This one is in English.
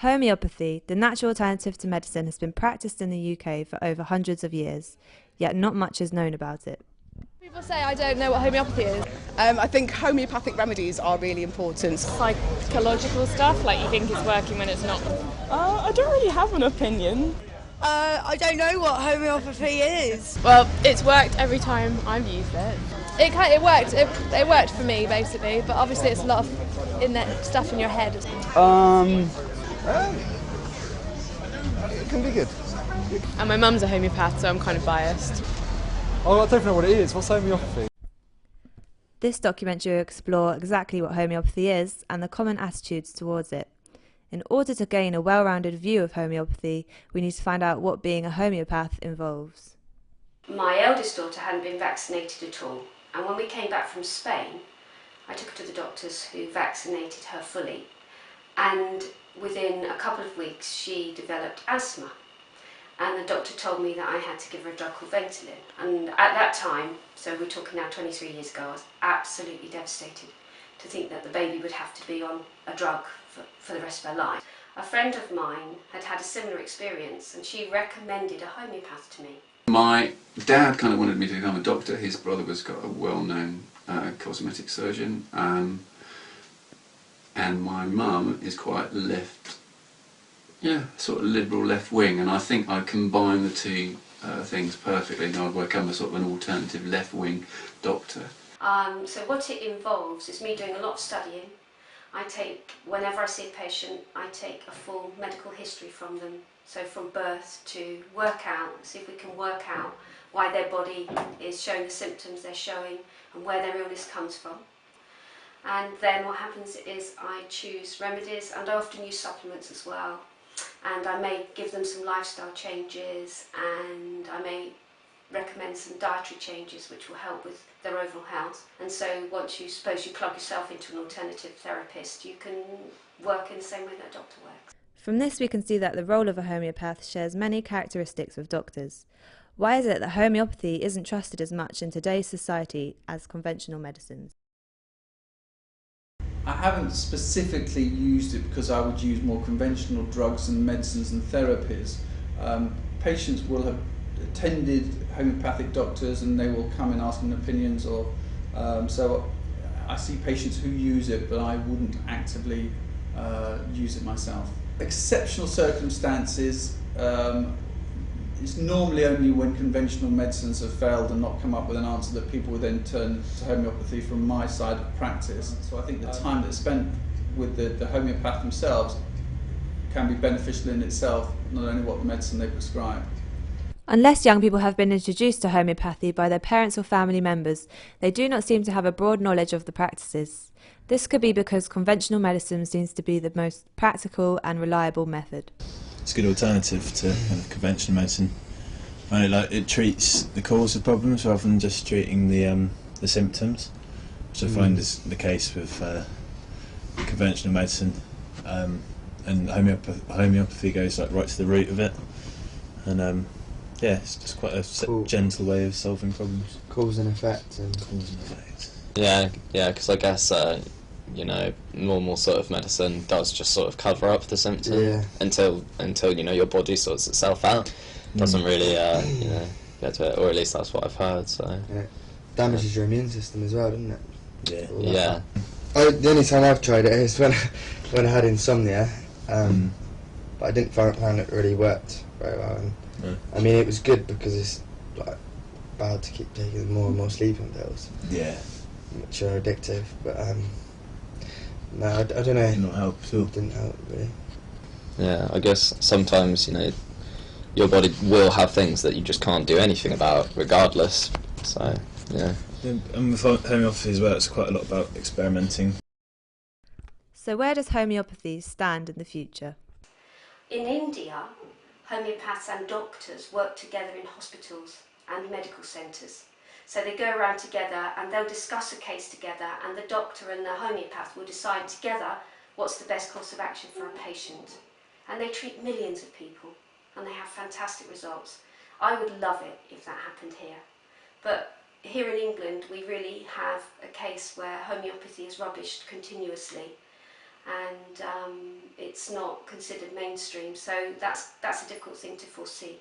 Homeopathy, the natural alternative to medicine, has been practiced in the UK for over hundreds of years, yet not much is known about it. People say I don't know what homeopathy is. I think homeopathic remedies are really important. Psychological stuff, like you think it's working when it's not. I don't really have an opinion. I don't know what homeopathy is. Well, it's worked every time I've used it. It worked. It worked for me basically, but obviously it's a lot of stuff in your head. It can be good. And my mum's a homeopath, so I'm kind of biased. Oh, I don't know what it is. What's homeopathy? This documentary will explore exactly what homeopathy is and the common attitudes towards it. In order to gain a well-rounded view of homeopathy, we need to find out what being a homeopath involves. My eldest daughter hadn't been vaccinated at all, and when we came back from Spain, I took her to the doctors who vaccinated her fully, and within a couple of weeks she developed asthma. And the doctor told me that I had to give her a drug called Ventolin. And at that time, so we're talking now 23 years ago, I was absolutely devastated to think that the baby would have to be on a drug for the rest of her life. A friend of mine had had a similar experience and she recommended a homeopath to me. My dad kind of wanted me to become a doctor. His brother was got a well-known cosmetic surgeon, and my mum is quite left, sort of liberal left wing, and I think I combine the two things perfectly, and I've become a sort of an alternative left wing doctor. So what it involves is me doing a lot of studying. Whenever I see a patient, I take a full medical history from them, so from birth to see if we can work out why their body is showing the symptoms they're showing and where their illness comes from. And then what happens is I choose remedies, and I often use supplements as well. And I may give them some lifestyle changes, and I may recommend some dietary changes which will help with their overall health. And so once you plug yourself into an alternative therapist, you can work in the same way that a doctor works. From this we can see that the role of a homeopath shares many characteristics with doctors. Why is it that homeopathy isn't trusted as much in today's society as conventional medicines? I haven't specifically used it because I would use more conventional drugs and medicines and therapies. Patients will have attended homeopathic doctors and they will come and ask them opinions, so I see patients who use it, but I wouldn't actively use it myself. Exceptional circumstances, it's normally only when conventional medicines have failed and not come up with an answer that people would then turn to homeopathy from my side of practice. So I think the time that's spent with the homeopath themselves can be beneficial in itself, not only what the medicine they prescribe. Unless young people have been introduced to homeopathy by their parents or family members, they do not seem to have a broad knowledge of the practices. This could be because conventional medicine seems to be the most practical and reliable method. It's a good alternative to kind of conventional medicine. It treats the cause of problems rather than just treating the symptoms, which I find is the case with conventional medicine. And homeopathy goes right to the root of it, and it's just quite a gentle way of solving problems. Cause and effect. Yeah, because I guess normal sort of medicine does just sort of cover up the symptom until your body sorts itself out. Doesn't really get to it, or at least that's what I've heard. So damages your immune system as well, doesn't it? Yeah. The only time I've tried it is when I had insomnia, but I didn't find it really worked very well. I mean, it was good because it's bad to keep taking more and more sleeping pills. Yeah. Which are addictive, but no, I don't know. Did not help at all. Didn't help really. Yeah, I guess sometimes your body will have things that you just can't do anything about, regardless. So yeah. And with homeopathy as well, it's quite a lot about experimenting. So where does homeopathy stand in the future? In India, homeopaths and doctors work together in hospitals and medical centres. So they go around together and they'll discuss a case together, and the doctor and the homeopath will decide together what's the best course of action for a patient. And they treat millions of people and they have fantastic results. I would love it if that happened here. But here in England we really have a case where homeopathy is rubbished continuously, and it's not considered mainstream. So that's a difficult thing to foresee.